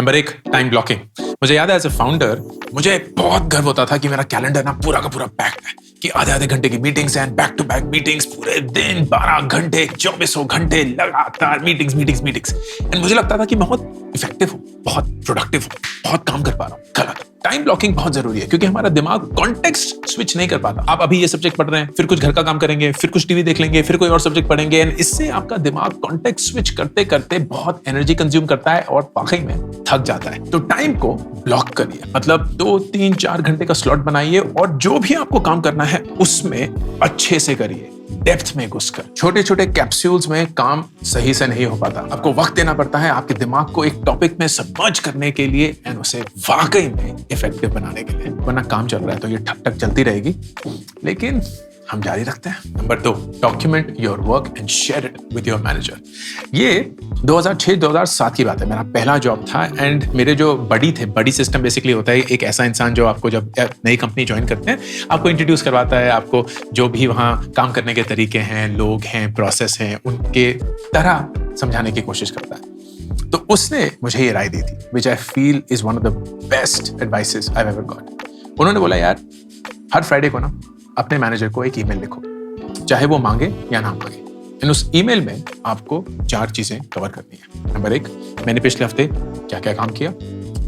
Number 1, time blocking. मुझे याद है एज ए फाउंडर मुझे बहुत गर्व होता था कि मेरा कैलेंडर ना पूरा का पूरा पैक्ड है, कि आधे आधे घंटे की मीटिंग्स हैं, बैक टू बैक मीटिंग्स, पूरे दिन 12 घंटे 24 घंटे लगातार मीटिंग्स मीटिंग्स मीटिंग्स। एंड मुझे लगता था कि मैं बहुत इफेक्टिव हूँ, बहुत प्रोडक्टिव हूँ, बहुत काम कर पा रहा हूँ। गलत। टाइम ब्लॉकिंग बहुत जरूरी है क्योंकि हमारा दिमाग कॉन्टेक्स्ट स्विच नहीं कर पाता। आप अभी ये सब्जेक्ट पढ़ रहे हैं, फिर कुछ घर का काम करेंगे, फिर कुछ टीवी देख लेंगे, फिर कोई और सब्जेक्ट पढ़ेंगे, एंड इससे आपका दिमाग कॉन्टेक्स्ट स्विच करते करते बहुत एनर्जी कंज्यूम करता है और वाकई में थक जाता है। तो टाइम को ब्लॉक करिए, मतलब 2, 3, 4 घंटे का स्लॉट बनाइए और जो भी आपको काम करना है उसमें अच्छे से करिए, डेप्थ में घुसकर। छोटे छोटे कैप्सूल्स में काम सही से नहीं हो पाता, आपको वक्त देना पड़ता है आपके दिमाग को एक टॉपिक में सबमर्ज करने के लिए एंड उसे वाकई में इफेक्टिव बनाने के लिए। वरना काम चल रहा है तो ये ठक ठक चलती रहेगी, लेकिन हम जारी रखते हैं। Number 2, document your work and share it with your manager. ये 2006-2007 की बात है, मेरा पहला जॉब था एंड मेरे जो बडी थे, बडी सिस्टम बेसिकली होता है एक ऐसा इंसान जो आपको जब नई कंपनी ज्वाइन करते हैं आपको इंट्रोड्यूस करवाता है, आपको जो भी वहाँ काम करने के तरीके हैं, लोग हैं, प्रोसेस हैं, उनके तरह समझाने की कोशिश करता है। तो उसने मुझे ये राय दी थी which I feel is one of the best advices I ever got. उन्होंने बोला यार हर फ्राइडे को ना अपने मैनेजर को एक ईमेल लिखो, चाहे वो मांगे या ना मांगे, एंड उस ईमेल में आपको 4 चीजें कवर करनी है। नंबर 1, मैंने पिछले हफ्ते क्या क्या काम किया।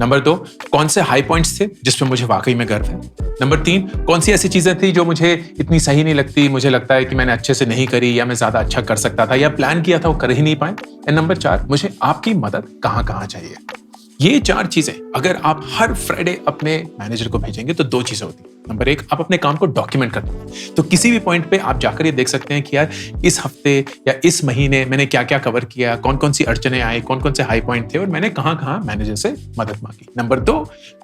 नंबर 2, कौन से हाई पॉइंट्स थे जिस पे मुझे वाकई में गर्व है। नंबर 3, कौन सी ऐसी चीजें थी जो मुझे इतनी सही नहीं लगती, मुझे लगता है कि मैंने अच्छे से नहीं करी या मैं ज्यादा अच्छा कर सकता था या प्लान किया था वो कर ही नहीं पाए। एंड नंबर 4, मुझे आपकी मदद कहाँ कहाँ चाहिए। ये 4 चीजें अगर आप हर फ्राइडे अपने मैनेजर को भेजेंगे तो 2 चीजें होती हैं। नंबर 1, आप अपने काम को डॉक्यूमेंट करते हैं, तो किसी भी पॉइंट पे आप जाकर ये देख सकते हैं कि यार इस हफ्ते या इस महीने मैंने क्या क्या कवर किया, कौन कौन सी अड़चने आई, कौन कौन से हाई पॉइंट थे और मैंने कहाँ कहाँ मैनेजर से मदद मांगी। नंबर 2,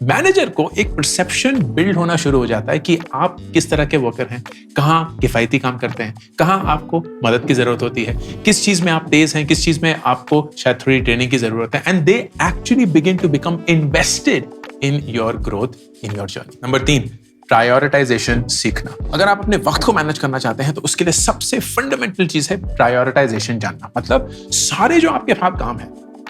मैनेजर को एक परसेप्शन बिल्ड होना शुरू हो जाता है कि आप किस तरह के वर्कर हैं, कहाँ किफायती काम करते हैं, कहाँ आपको मदद की जरूरत होती है, किस चीज में आप तेज हैं, किस चीज में आपको शायद थोड़ी ट्रेनिंग की जरूरत है, and they actually begin to become invested in your growth, in your journey. Number 3, prioritisation सीखना। अगर आप अपने वक्त को मैनेज करना चाहते हैं तो उसके लिए सबसे फंडामेंटल चीज है प्रायोरिटाइजेशन जानना। मतलब सारे जो आपके पास काम है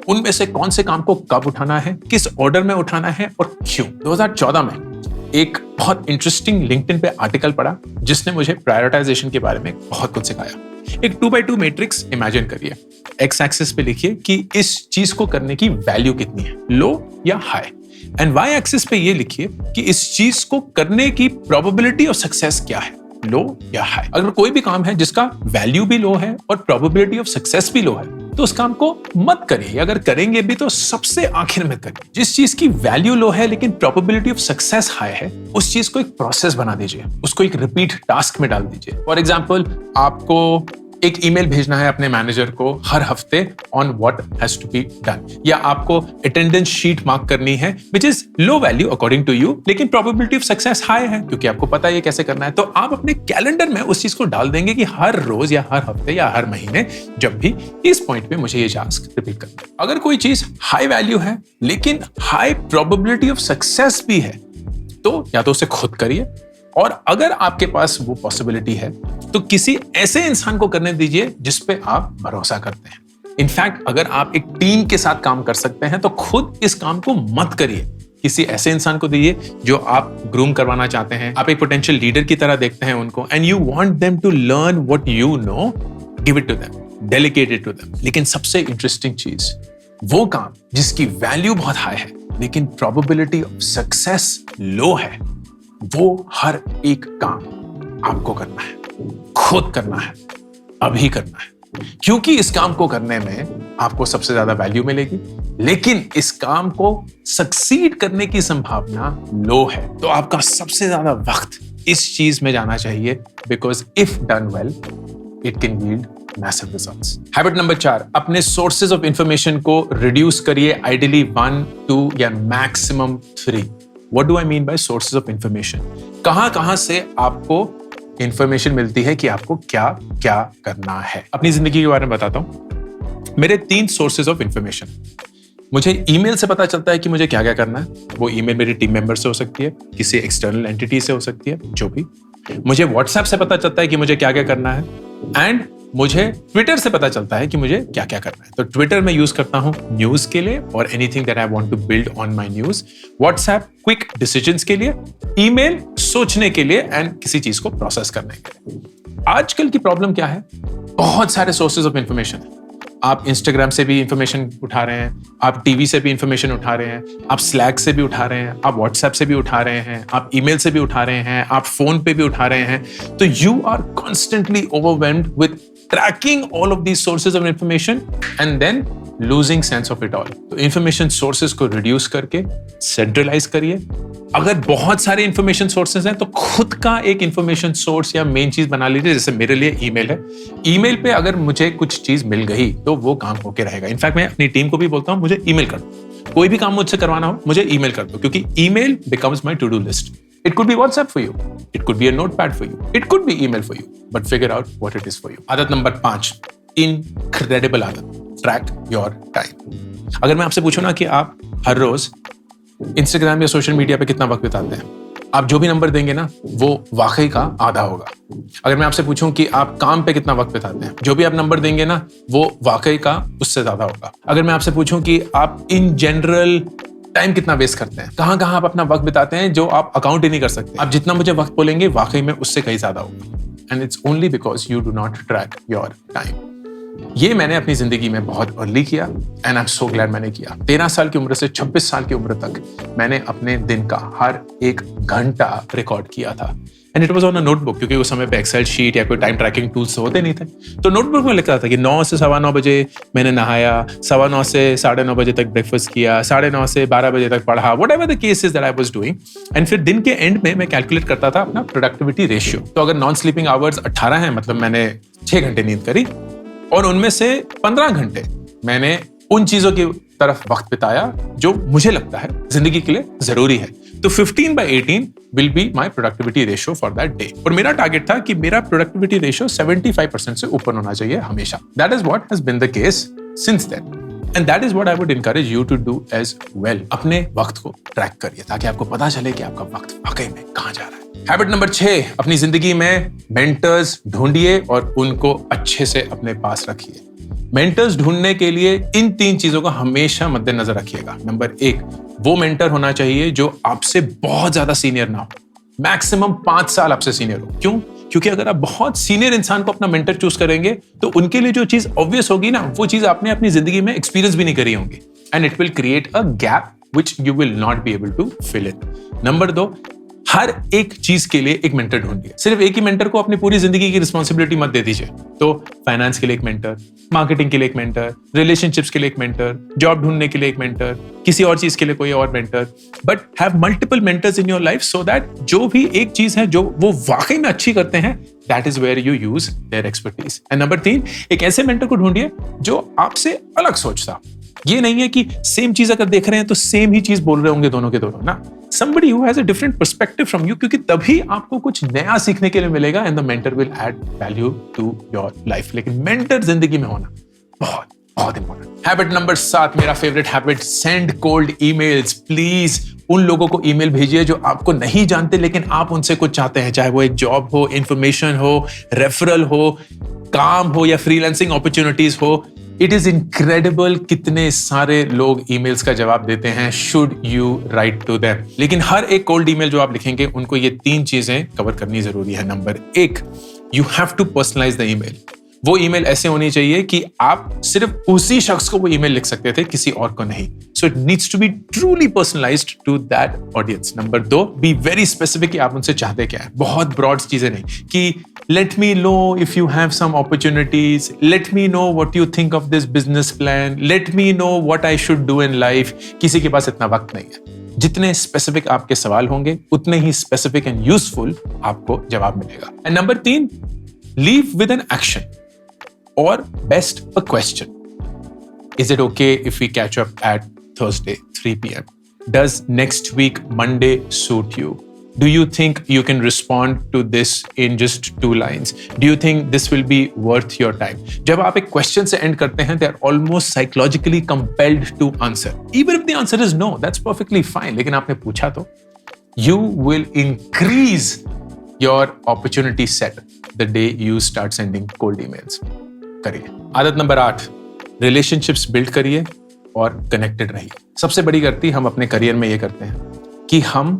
उनमें से कौन से काम को कब उठाना है, किस ऑर्डर में उठाना है और क्यों। 2014 में एक बहुत इंटरेस्टिंग लिंक्डइन पे आर्टिकल पढ़ा जिसने मुझे प्रायोरिटाइजेशन के बारे में बहुत कुछ सिखाया। एक 2x2 मैट्रिक्स इमेजिन करिए, एक्स एक्सिस पे लिखिए कि इस चीज को करने की वैल्यू कितनी है, लो या हाई, एंड वाई एक्सिस पे ये लिखिए कि इस चीज को करने की प्रोबेबिलिटी ऑफ सक्सेस क्या है, लो या हाई। अगर कोई भी काम है जिसका वैल्यू भी लो है और प्रोबेबिलिटी ऑफ सक्सेस भी लो है तो उस काम को मत करिए, अगर करेंगे भी तो सबसे आखिर में करिए। जिस चीज की वैल्यू लो है लेकिन प्रोबेबिलिटी ऑफ सक्सेस हाई है उस चीज को एक प्रोसेस बना दीजिए, उसको एक रिपीट टास्क में डाल दीजिए। फॉर एग्जाम्पल, आपको एक ईमेल भेजना है अपने मैनेजर को हर हफ्ते on what has to be done, या आपको अटेंडेंस शीट मार्क करनी है which is low value according to you लेकिन प्रोबेबिलिटी ऑफ सक्सेस हाई है क्योंकि आपको पता है ये कैसे करना है। तो आप अपने कैलेंडर में उस चीज को डाल देंगे कि हर रोज या हर हफ्ते या हर महीने जब भी इस पॉइंट पे मुझे ये टास्क रिपीट करना है। अगर कोई चीज हाई वैल्यू है लेकिन हाई प्रोबेबिलिटी ऑफ सक्सेस भी है तो या तो उसे खुद करिए, और अगर आपके पास वो पॉसिबिलिटी है तो किसी ऐसे इंसान को करने दीजिए जिस पे आप भरोसा करते हैं। इनफैक्ट अगर आप एक टीम के साथ काम कर सकते हैं तो खुद इस काम को मत करिए, किसी ऐसे इंसान को दीजिए जो आप ग्रूम करवाना चाहते हैं, आप एक पोटेंशियल लीडर की तरह देखते हैं उनको, and you want them to learn what you know, give it to them, delegate it to them. लेकिन सबसे इंटरेस्टिंग चीज, वो काम जिसकी वैल्यू बहुत हाई है लेकिन प्रोबेबिलिटी ऑफ सक्सेस लो है, वो हर एक काम आपको करना है, खुद करना है, अभी करना है, क्योंकि इस काम को करने में आपको सबसे ज्यादा वैल्यू मिलेगी लेकिन इस काम को सक्सीड करने की संभावना लो है। तो आपका सबसे ज्यादा वक्त इस चीज में जाना चाहिए because if done well it can yield massive results. Habit number 4, अपने सोर्सेज ऑफ इंफॉर्मेशन को रिड्यूस करिए, आइडियली 1, 2 या maximum 3। What do I mean by sources of information? कहां से आपको इंफॉर्मेशन मिलती है कि आपको क्या क्या करना है। अपनी जिंदगी के बारे में बताता हूं। मेरे 3 सोर्सेज ऑफ इंफॉर्मेशन। मुझे ईमेल से पता चलता है कि मुझे क्या क्या करना है, वो ईमेल मेरी टीम मेंबर से हो सकती है, किसी एक्सटर्नल एंटिटी से हो सकती है, जो भी। मुझे व्हाट्सएप से पता चलता है कि मुझे क्या क्या करना है, एंड मुझे ट्विटर से पता चलता है कि मुझे क्या क्या करना है। तो ट्विटर में यूज करता हूं न्यूज के लिए और anything that I want to build on my news. WhatsApp quick decisions के लिए, ईमेल सोचने के लिए एंड किसी चीज को प्रोसेस करने के लिए। आजकल की प्रॉब्लम क्या है, बहुत सारे सोर्सेज ऑफ इंफॉर्मेशन है। आप इंस्टाग्राम से भी इंफॉर्मेशन उठा रहे हैं, आप टीवी से भी इंफॉर्मेशन उठा रहे हैं, आप स्लैक से भी उठा रहे हैं, आप व्हाट्सएप से भी उठा रहे हैं, आप ईमेल से भी उठा रहे हैं, आप फोन पे भी उठा रहे हैं। तो you are constantly overwhelmed with tracking all of these sources of information and then losing sense of it all. तो इंफॉर्मेशन सोर्सेज को रिड्यूस करके सेंट्रलाइज करिए। अगर बहुत सारे इंफॉर्मेशन सोर्सेज हैं तो खुद का एक इंफॉर्मेशन सोर्स या मेन चीज बना लीजिए। जैसे मेरे लिए ईमेल है, ईमेल पे अगर मुझे कुछ चीज मिल गई तो वो काम होके रहेगा। इनफैक्ट मैं अपनी टीम को भी बोलता हूं मुझे ईमेल कर दो, कोई भी काम मुझसे करवाना हो मुझे ईमेल कर दो, क्योंकि email becomes my to do list. It could be WhatsApp for you. It could be a notepad for you. It could be email for you. But figure out what it is for you. आदत number 5, incredible आदत, track your time. अगर मैं आपसे पूछूं ना कि आप हर रोज Instagram या सोशल मीडिया पे कितना वक्त बिताते हैं, आप जो भी नंबर देंगे ना वो वाकई का आधा होगा। अगर मैं आपसे पूछूं कि आप काम पे कितना वक्त बिताते हैं, जो भी आप नंबर देंगे ना वो वाकई का उससे ज्यादा होगा। अगर मैं आपसे पूछूं कि आप इन जनरल टाइम कितना वेस्ट करते हैं, कहां कहां आप अपना वक्त बिताते हैं जो आप अकाउंट ही नहीं कर सकते, आप जितना मुझे वक्त बोलेंगे वाकई में उससे कहीं ज्यादा होगा। And it's only because you do not track your time. ये मैंने अपनी जिंदगी में बहुत अर्ली किया and I am so glad मैंने किया। 13 साल की उम्र से 26 साल की उम्र तक मैंने अपने दिन का हर एक घंटा रिकॉर्ड किया था। And it was on a notebook, क्योंकि उस समय पे एक्सेल शीट या कोई टाइम ट्रैकिंग टूल्स होते नहीं थे। तो नोटबुक में लिखा था कि 9 से 9:15 बजे मैंने नहाया, 9:15 से 9:30 बजे तक ब्रेकफास्ट किया, 9:30 से 12 बजे तक पढ़ा, whatever the case is that I was doing. And फिर दिन के एंड में मैं कैलकुलेट करता था अपना प्रोडक्टिविटी रेशियो। तो अगर नॉन स्लीपिंग आवर्स 18 हैं, मतलब मैंने 6 घंटे नींद करी और उनमें से 15 घंटे मैंने उन चीजों की तरफ वक्त बिताया जो मुझे लगता है जिंदगी के लिए जरूरी है। तो 15/18 will be my productivity ratio for that day. और मेरा टारगेट था कि मेरा प्रोडक्टिविटी रेशियो 75% से ऊपर होना चाहिए हमेशा। That is what has been the case since then and that is what I would encourage you to do as well. अपने वक्त को ट्रैक करिए ताकि आपको पता चले कि आपका वक्त वाकई में कहां जा रहा है। हैबिट नंबर 6, अपनी जिंदगी में मेंटर्स ढूंढिए और उनको अच्छे से अपने पास रखिए। मेंटर्स ढूंढने के लिए इन 3 चीजों को हमेशा मद्देनजर रखिएगा। नंबर 1, वो मेंटर होना चाहिए जो आपसे बहुत ज्यादा सीनियर ना हो, मैक्सिमम 5 साल आपसे सीनियर हो। क्यों? क्योंकि अगर आप बहुत सीनियर इंसान को अपना मेंटर चूज करेंगे तो उनके लिए जो चीज ऑब्वियस होगी ना, वो चीज आपने अपनी जिंदगी में एक्सपीरियंस भी नहीं करी होंगी and it will create a gap which you will not be able to fill in. Number 2, हर एक चीज के लिए एक मेंटर ढूंढिए। सिर्फ एक ही मेंटर को अपनी पूरी जिंदगी की रिस्पॉन्सिबिलिटी मत दे दीजिए। तो फाइनेंस के लिए एक मेंटर, मार्केटिंग के लिए एक मेंटर, रिलेशनशिप्स के लिए एक मेंटर, जॉब ढूंढने के लिए एक मेंटर, किसी और चीज के लिए कोई और mentor, but have multiple mentors in your life so that जो भी एक चीज है जो वो वाकई में अच्छी करते हैं, that is where you use their expertise. And number 3, एक ऐसे मेंटर को ढूंढिए जो आपसे अलग सोचता। ये नहीं है कि सेम चीज अगर देख रहे हैं तो सेम ही चीज बोल रहे होंगे दोनों के दोनों ना। Somebody who has a different perspective from you, क्योंकि तभी आपको कुछ नया सीखने के लिए मिलेगा and the mentor will add value to your life। लेकिन मेंटर जिंदगी में होना बहुत बहुत इंपॉर्टेंट। हैबिट नंबर 7, मेरा favourite habit, send cold emails. Please उन लोगों को ईमेल भेजिए जो आपको नहीं जानते लेकिन आप उनसे कुछ चाहते हैं, चाहे वो एक जॉब हो, इंफॉर्मेशन हो, रेफरल हो, काम हो या फ्रीलांसिंग अपॉर्चुनिटीज हो। इट इज इनक्रेडिबल कितने सारे लोग ईमेल्स का जवाब देते हैं। Should you write to them? लेकिन हर एक कोल्ड ईमेल जो आप लिखेंगे उनको ये 3 चीजें कवर करनी जरूरी है। Number 1, you have to personalise the email. वो ईमेल ऐसे होनी चाहिए कि आप सिर्फ उसी शख्स को वो ईमेल लिख सकते थे, किसी और को नहीं। So it needs to be truly personalised to that audience. Number 2, be very specific कि आप उनसे चाहते क्या है। बहुत ब्रॉड चीजें नहीं कि let me know if you have some opportunities, let me know what you think of this business plan, let me know what I should do in life. किसी के पास इतना वक्त नहीं है। जितने स्पेसिफिक आपके सवाल होंगे उतने ही स्पेसिफिक एंड यूजफुल आपको जवाब मिलेगा। And number 3, leave with an action or best a question. Is it okay if we catch up at Thursday 3 p.m? Does next week Monday suit you? Do you think you can respond to this in just 2 lines? Do you think this will be worth your time? जब आप एक question से end करते हैं, they are almost psychologically compelled to answer. Even if the answer is no, that's perfectly fine. लेकिन आपने पूछा तो, you will increase your opportunity set the day you start sending cold emails. करिए। आदत number 8, relationships build करिए और connected रहिए। सबसे बड़ी गलती हम अपने करियर में ये करते हैं कि हम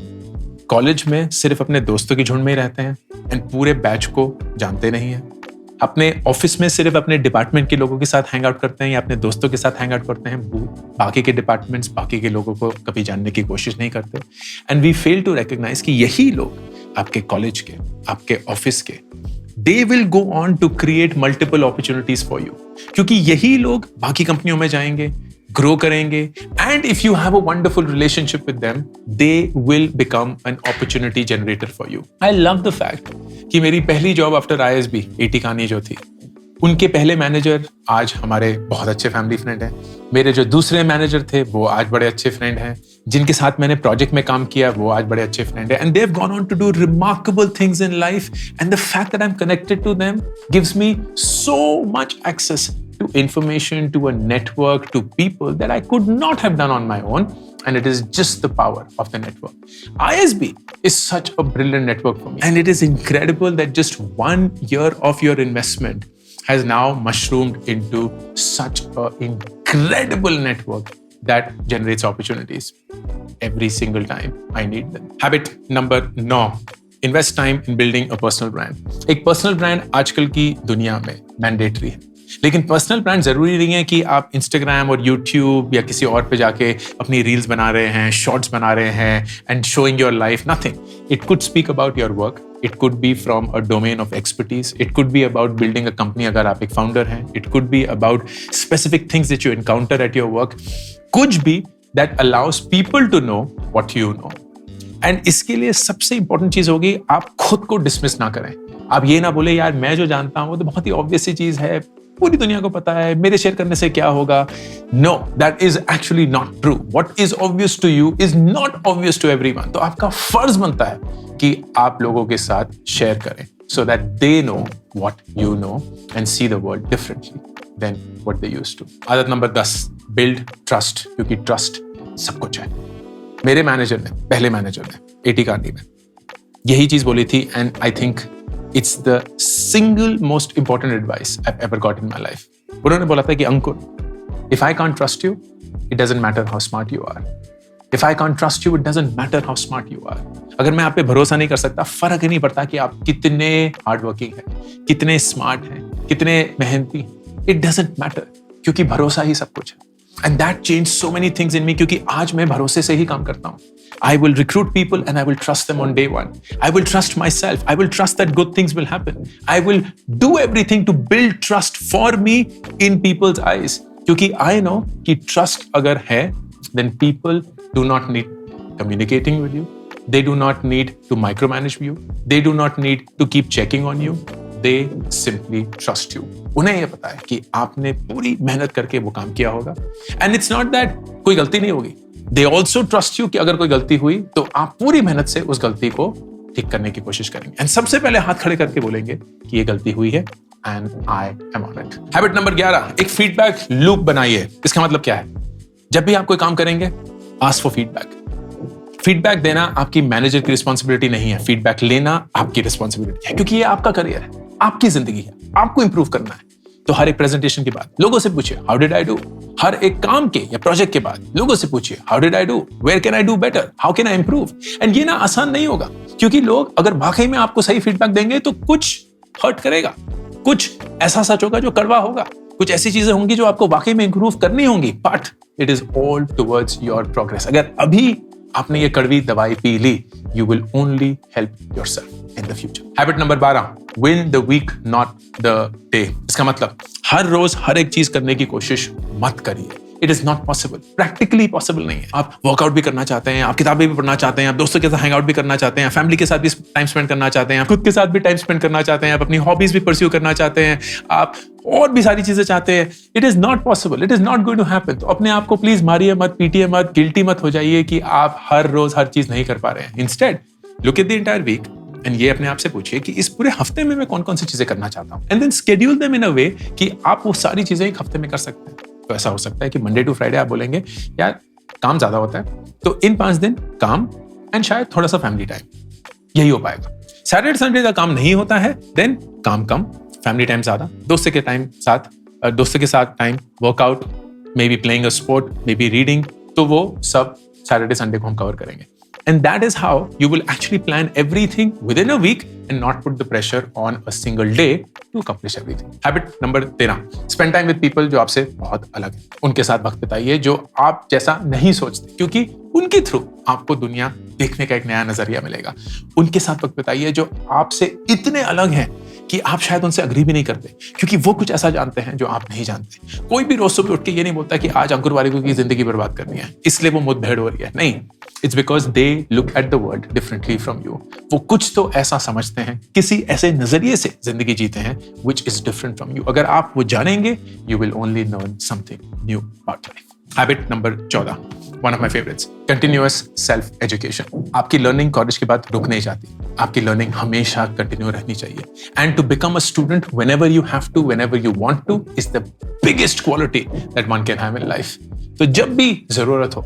कॉलेज में सिर्फ अपने दोस्तों की झुंड में ही रहते हैं एंड पूरे बैच को जानते नहीं हैं। अपने ऑफिस में सिर्फ अपने डिपार्टमेंट के लोगों के साथ हैंग आउट करते हैं या अपने दोस्तों के साथ हैंग आउट करते हैं। बाकी के डिपार्टमेंट्स, बाकी के लोगों को कभी जानने की कोशिश नहीं करते and we fail to recognise कि यही लोग आपके कॉलेज के, आपके ऑफिस के, they will go on to create multiple opportunities for you, क्योंकि यही लोग बाकी कंपनियों में जाएंगे, ग्रो करेंगे and if you have a wonderful relationship with them, they will become an opportunity generator for you. I love the fact कि मेरी पहली जॉब आफ्टर ISB AT कानी जो थी, उनके पहले मैनेजर आज हमारे बहुत अच्छे फैमिली फ्रेंड हैं। मेरे जो दूसरे मैनेजर थे वो आज बड़े अच्छे फ्रेंड हैं। जिनके साथ मैंने प्रोजेक्ट में काम किया वो आज बड़े अच्छे फ्रेंड हैं। And they have gone on to do remarkable things in life and the fact that I am connected to them gives me so much access to information, to a network, to people that I could not have done on my own. And it is just the power of the network. ISB is such a brilliant network for me. And it is incredible that just 1 year of your investment has now mushroomed into such an incredible network that generates opportunities every single time I need them. Habit number 9. Invest time in building a personal brand. एक personal brand आजकल की दुनिया में mandatory है। लेकिन personal brand जरूरी नहीं है कि आप इंस्टाग्राम और यूट्यूब या किसी और पे जाके अपनी रील्स बना रहे हैं, शॉर्ट्स बना रहे हैं and showing your life. Nothing. It could speak about your work, it could be from a domain of expertise, it could be about building a company अगर आप एक फाउंडर हैं, it could be about specific things that you encounter at your work, कुछ भी that allows people to know what you know. And इसके लिए सबसे important चीज होगी, आप खुद को डिसमिस ना करें। आप ये ना बोले यार मैं जो जानता हूं वो तो बहुत ही ऑब्वियस सी चीज है, पूरी दुनिया को पता है, मेरे शेयर करने से क्या होगा। No, that is actually not true. What is obvious to you is not obvious to everyone. तो आपका फर्ज बनता है कि आप लोगों के साथ शेयर करें so that they know what you know and see the world differently than what they used to. आदत नंबर 10, build trust, क्योंकि trust सब कुछ है। मेरे मैनेजर ने, पहले मैनेजर ने AT कानी में यही चीज बोली थी and I think it's the single most important advice I've ever got in my life. उन्होंने बोला था कि अंकुर, if I can't trust you, it doesn't matter how smart you are. If I can't trust you, it doesn't matter how smart you are. अगर मैं आप पे भरोसा नहीं कर सकता, फर्क ही नहीं पड़ता कि आप कितने हार्ड वर्किंग हैं, कितने स्मार्ट हैं, कितने मेहनती हैं। It doesn't matter, क्योंकि भरोसा ही सब कुछ है। And that changed so many things in me, क्योंकि आज मैं भरोसे से ही काम करता हूँ। I will recruit people and I will trust them on day one. I will trust myself. I will trust that good things will happen. I will do everything to build trust for me in people's eyes. क्योंकि I know कि trust अगर है, then people do not need communicating with you. They do not need to micromanage you. They do not need to keep checking on you. They simply trust you. उन्हें ये पता है कि आपने पूरी मेहनत करके वो काम किया होगा। And it's not that कोई गलती नहीं होगी। They also trust you कि अगर कोई गलती हुई तो आप पूरी मेहनत से उस गलती को ठीक करने की कोशिश करेंगे। एंड सबसे पहले हाथ खड़े करके बोलेंगे कि ये गलती हुई है and I am on it. Habit number 11, एक फीडबैक लूप बनाइए। इसका मतलब क्या है? जब भी आप कोई काम करेंगे, आस्क फॉर फीडबैक। फीडबैक देना आपकी मैनेजर की रिस्पॉन्सिबिलिटी नहीं है, फीडबैक लेना आपकी रिस्पॉन्सिबिलिटी है, क्योंकि ये आपका करियर है, आपकी जिंदगी है, आपको इंप्रूव करना है। तो हर एक प्रेजेंटेशन के बाद लोगों से पूछिए हाउ डिड आई डू। हर एक काम के या प्रोजेक्ट के बाद लोगों से पूछिए how did I do, where can I do better, how can I improve. And ये ना आसान नहीं होगा, क्योंकि लोग अगर वाकई में आपको सही फीडबैक देंगे तो कुछ हर्ट करेगा, कुछ ऐसा सच होगा जो कड़वा होगा, कुछ ऐसी चीजें होंगी जो आपको वाकई में इंप्रूव करनी होंगी, but it is all towards your progress. अगर अभी आपने ये कड़वी दवाई पी ली, you will only help yourself in the future. Habit number 12, win the week not the day. इसका मतलब हर रोज हर एक चीज करने की कोशिश मत करिए। It is not possible, practically possible नहीं है। आप वर्कआउट भी करना चाहते हैं, आप किताबें भी पढ़ना चाहते हैं, आप दोस्तों के साथ हैंग आउट भी करना चाहते हैं, फैमिली के साथ भी टाइम स्पेंड करना चाहते हैं, खुद के साथ भी टाइम स्पेंड करना चाहते हैं, आप अपनी हॉबीज भी परस्यू करना चाहते हैं, आप और भी सारी चीजें चाहते हैं। It is not possible, it is not going to happen. तो अपने आप को प्लीज मारिए मत, पीटिए मत, गिल्टी मत हो जाइए कि आप हर रोज हर चीज नहीं कर पा रहे हैं। Instead look at the entire week and ये अपने आप से पूछिए कि इस पूरे हफ्ते में मैं कौन कौन सी चीजें करना चाहता हूं, and then schedule them in a way कि आप वो सारी चीजें एक हफ्ते में कर सकते हैं। तो ऐसा हो सकता है कि मंडे टू फ्राइडे आप बोलेंगे यार काम ज्यादा होता है, तो इन 5 दिन काम एंड शायद थोड़ा सा फैमिली टाइम, यही हो पाएगा। सैटरडे संडे का काम नहीं होता है, देन काम कम, फैमिली टाइम ज्यादा, दोस्तों के साथ time, workout, may be playing a sport, may be reading, तो वो सब सैटरडे संडे को हम कवर करेंगे. And that is how you will actually plan everything within a week and not put the pressure on a single day to accomplish everything. Habit number 13. Spend time with people जो आपसे बहुत अलग है. उनके साथ वक्त बिताइए जो आप जैसा नहीं सोचते, क्योंकि उनके थ्रू आपको दुनिया देखने का एक नया नजरिया मिलेगा. उनके साथ वक्त बिताइए जो आपसे इतने अलग हैं कि आप शायद उनसे अग्री भी नहीं करते, क्योंकि वो कुछ ऐसा जानते हैं जो आप नहीं जानते. कोई भी रोज सुबह उठ के ये नहीं बोलता कि आज अंकुर वारिको की जिंदगी बर्बाद करनी है, इसलिए वो मुठभेड़ हो रही है. नहीं, it's because they look at the world differently from you. वो कुछ तो ऐसा समझते हैं, किसी ऐसे नजरिए से जिंदगी जीते हैं which is different from you. अगर आप वो जानेंगे, you will only learn something knew about life. Habit number 14, one of my favourites, continuous self education. आपकी लर्निंग कॉलेज के बाद रुक नहीं जाती, आपकी लर्निंग हमेशा कंटिन्यू रहनी चाहिए. And to become a student whenever you have to, whenever you want to, is the biggest quality that one can have in life. तो जब भी जरूरत हो,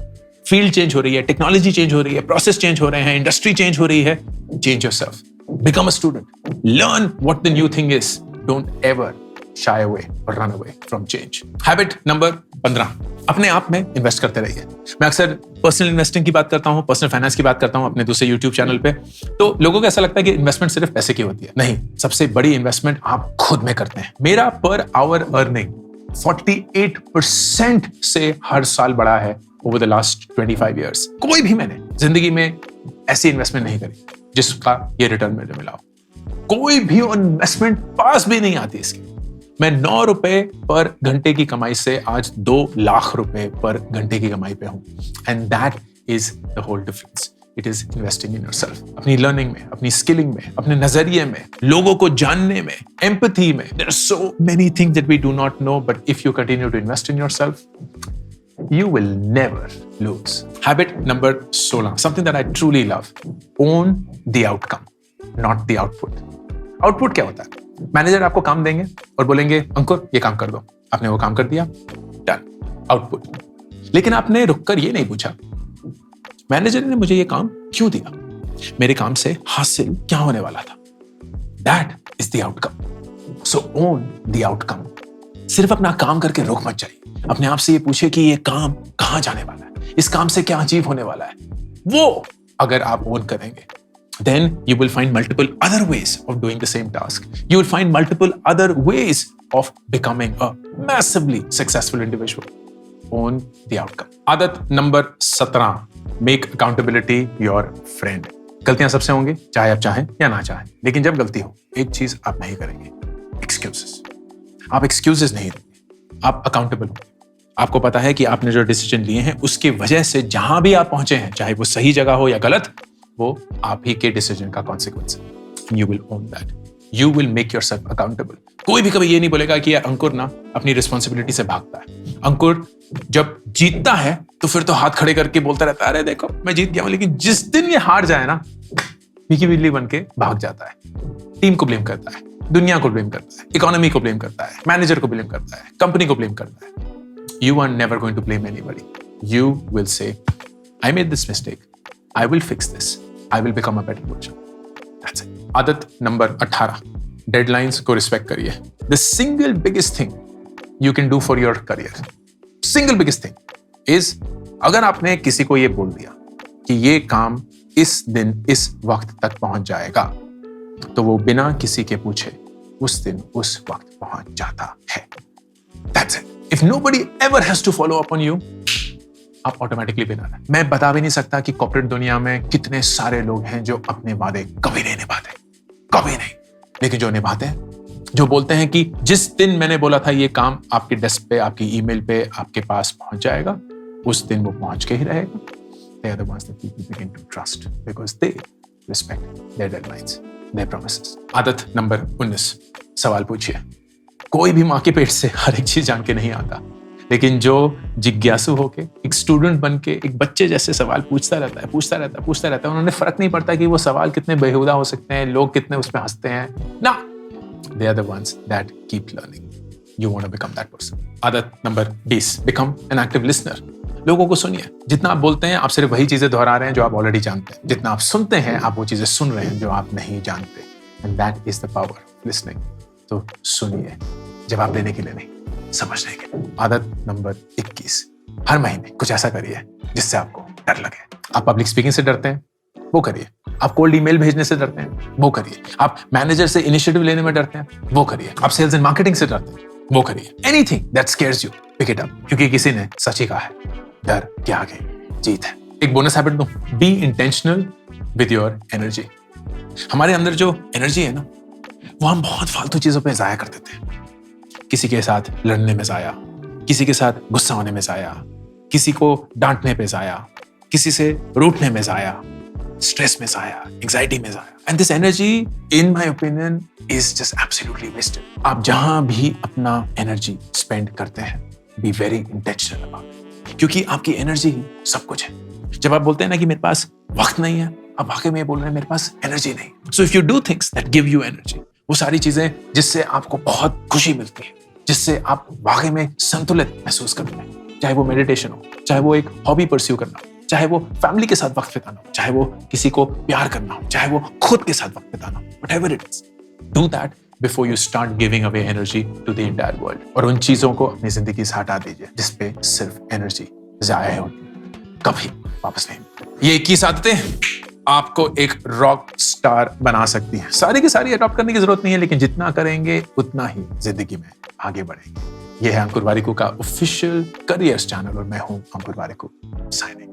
फील्ड चेंज हो रही है, टेक्नोलॉजी चेंज हो रही है, प्रोसेस चेंज हो रहे हैं, इंडस्ट्री चेंज हो रही है, change yourself, become a student, learn what the new thing is, don't ever shy away or run away from change. Habit number 15, अपने आप में इन्वेस्ट करते रहिए. मैं अक्सर पर्सनल इन्वेस्टिंग की बात करता हूँ, पर्सनल फाइनेंस की बात करता हूँ अपने दूसरे यूट्यूब चैनल पे. तो लोगों को ऐसा लगता है कि इन्वेस्टमेंट सिर्फ पैसे की होती है. नहीं, सबसे बड़ी इन्वेस्टमेंट आप खुद में करते हैं. मेरा पर आवर अर्निंग 48% से हर साल बढ़ा है ओवर द लास्ट 25 years. कोई भी मैंने जिंदगी में ऐसी इन्वेस्टमेंट नहीं करी जिसका ये रिटर्न मुझे मिला हो. कोई भी इन्वेस्टमेंट पास भी नहीं आती इसकी. मैं 9 रुपए पर घंटे की कमाई से आज 2 लाख रुपए पर घंटे की कमाई पे हूं. And that is the whole difference. It is investing in yourself, अपनी लर्निंग में, अपनी स्किलिंग में, अपने नजरिए में, लोगों को जानने में, एम्पैथी में. There are so many things that we do not know, but if you continue to invest in yourself, you will never lose. Habit number 16, something that I truly love. Own the outcome, not the output. Output क्या होता है? Manager आपको काम देंगे और बोलेंगे अंकुर ये काम कर दो. आपने वो काम कर दिया, डन, आउटपुट. लेकिन आपने रुककर ये नहीं पूछा मैनेजर ने मुझे ये काम क्यों दिया, मेरे काम से हासिल क्या होने वाला था. That is the outcome. So own the outcome. सिर्फ अपना काम करके रुक मत जाइए. अपने आप से ये पूछे कि ये काम कहां जाने वाला है, इस काम से क्या अचीव होने वाला है. वो अगर आप ओन करेंगे, then you will find multiple other ways of doing the same task. You will find multiple other ways of becoming a massively successful individual. Own the outcome. आदत number 17, make accountability your friend. गलतियां सबसे होंगी, चाहे आप चाहें या ना चाहें. लेकिन जब गलती हो, एक चीज आप नहीं करेंगे, excuses. आप excuses नहीं देंगे, आप accountable होंगे. आपको पता है कि आपने जो डिसीजन लिए हैं उसकी वजह से जहां भी आप पहुंचे हैं, चाहे वो सही जगह हो या गलत, वो आप ही के डिसीजन का कॉन्सिक्वेंस है. You will own that. You will make yourself accountable. कोई भी कभी ये नहीं बोलेगा कि यार अंकुर ना अपनी रिस्पॉन्सिबिलिटी से भागता है. अंकुर जब जीतता है तो फिर तो हाथ खड़े करके बोलता रहता है, अरे देखो मैं जीत गया हूं. लेकिन जिस दिन ये हार जाए ना, मिकी बिल्ली बन के भाग जाता है. टीम को ब्लेम करता है, दुनिया को ब्लेम करता है, इकोनॉमी को ब्लेम करता है, मैनेजर को ब्लेम करता है, कंपनी को ब्लेम करता है. You are never going to blame anybody. You will say, I made this mistake. I will fix this. I will become a better version. That's it. आदत number 18, deadlines को respect करिए. The single biggest thing you can do for your career, single biggest thing is, अगर आपने किसी को ये बोल दिया कि ये काम इस दिन इस वक्त तक पहुंच जाएगा, तो वो बिना किसी के पूछे उस दिन उस वक्त पहुंच जाता है. That's it. If nobody ever has to follow up on you, आप ऑटोमेटिकली विनर हैं. मैं बता भी नहीं सकता कि कॉर्पोरेट दुनिया में कितने सारे लोग हैं जो अपने वादे कभी नहीं निभाते, कभी नहीं. लेकिन जो निभाते हैं, जो बोलते हैं कि जिस दिन मैंने बोला था ये काम आपके डेस्क पे, आपकी ईमेल पे, आपके पास पहुंच जाएगा, उस दिन वो पहुंच के ही रहेगा. They are the ones that people begin to trust because they respect their deadlines, their promises. आदत नंबर 19, सवाल पूछिए. कोई भी माँ के पेट से हर एक चीज जान के नहीं आता, लेकिन जो जिज्ञासु होके एक स्टूडेंट बन के एक बच्चे जैसे सवाल पूछता रहता है, उन्होंने फर्क नहीं पड़ता कि वो सवाल कितने बेहुदा हो सकते हैं, लोग कितने उसमें हंसते हैं ना. They are the ones that keep learning. You want to become that person. आदत number 20, become an active listener. लोगों को सुनिए। जितना आप बोलते हैं आप सिर्फ वही चीजें दोहरा रहे हैं जो आप ऑलरेडी जानते हैं। जितना आप सुनते हैं आप वो चीजें सुन रहे हैं जो आप नहीं जानते। And that is the power listening. तो सुनिए, जवाब देने के लिए नहीं, समझने के लिए। आदत नंबर 21, हर महीने कुछ ऐसा करिए जिससे आपको डर लगे। आप पब्लिक स्पीकिंग से डरते हैं, वो करिए। आप कोल्ड ईमेल भेजने से डरते हैं, वो करिए। आप मैनेजर से इनिशिएटिव लेने में डरते हैं, वो करिए। आप सेल्स एंड मार्केटिंग से डरते हैं, वो करिए। Anything that scares you, pick it up, क्योंकि किसी ने सच ही कहा है, डर के आगे जीत है। एक बोनस हैबिट दूं, be intentional with your energy. हमारे अंदर जो एनर्जी है ना, वो हम बहुत फालतू चीजों पे जाया कर देते हैं। किसी के साथ लड़ने में जाया, किसी के साथ गुस्सा होने में जाया, किसी को डांटने पे जाया, किसी से रूठने में जाया, स्ट्रेस में जाया, एंजाइटी में जाया। And this energy in my opinion is just absolutely wasted. आप जहां भी अपना एनर्जी स्पेंड करते हैं, be very intentional about it, क्योंकि आपकी एनर्जी ही सब कुछ है। जब आप बोलते हैं ना कि मेरे पास वक्त नहीं है, आप वाकई में बोल रहे हैं मेरे पास एनर्जी नहीं। So if you do things that give you energy, वो सारी चीजें जिससे आपको बहुत खुशी मिलती है, जिससे आप वाकई में संतुलित महसूस करते हैं, चाहे वो मेडिटेशन हो, चाहे वो एक हॉबी परस्यू करना हो, चाहे वो फैमिली के साथ वक्त बिताना हो, चाहे वो किसी को प्यार करना हो, चाहे वो खुद के साथ वक्त बिताना हो, whatever it is, do that before you start giving away energy to the entire world. और उन चीजों को अपनी जिंदगी से हटा दीजिए जिसपे सिर्फ एनर्जी जाया होती है, कभी वापस नहीं। ये 21 आदतें आपको एक रॉक स्टार बना सकती हैं। सारी की सारी अडॉप्ट करने की जरूरत नहीं है, लेकिन जितना करेंगे उतना ही जिंदगी में आगे बढ़ेंगे। यह है अंकुर वारिकू का ऑफिशियल करियर्स चैनल और मैं हूं अंकुर वारिकू, साइनिंग।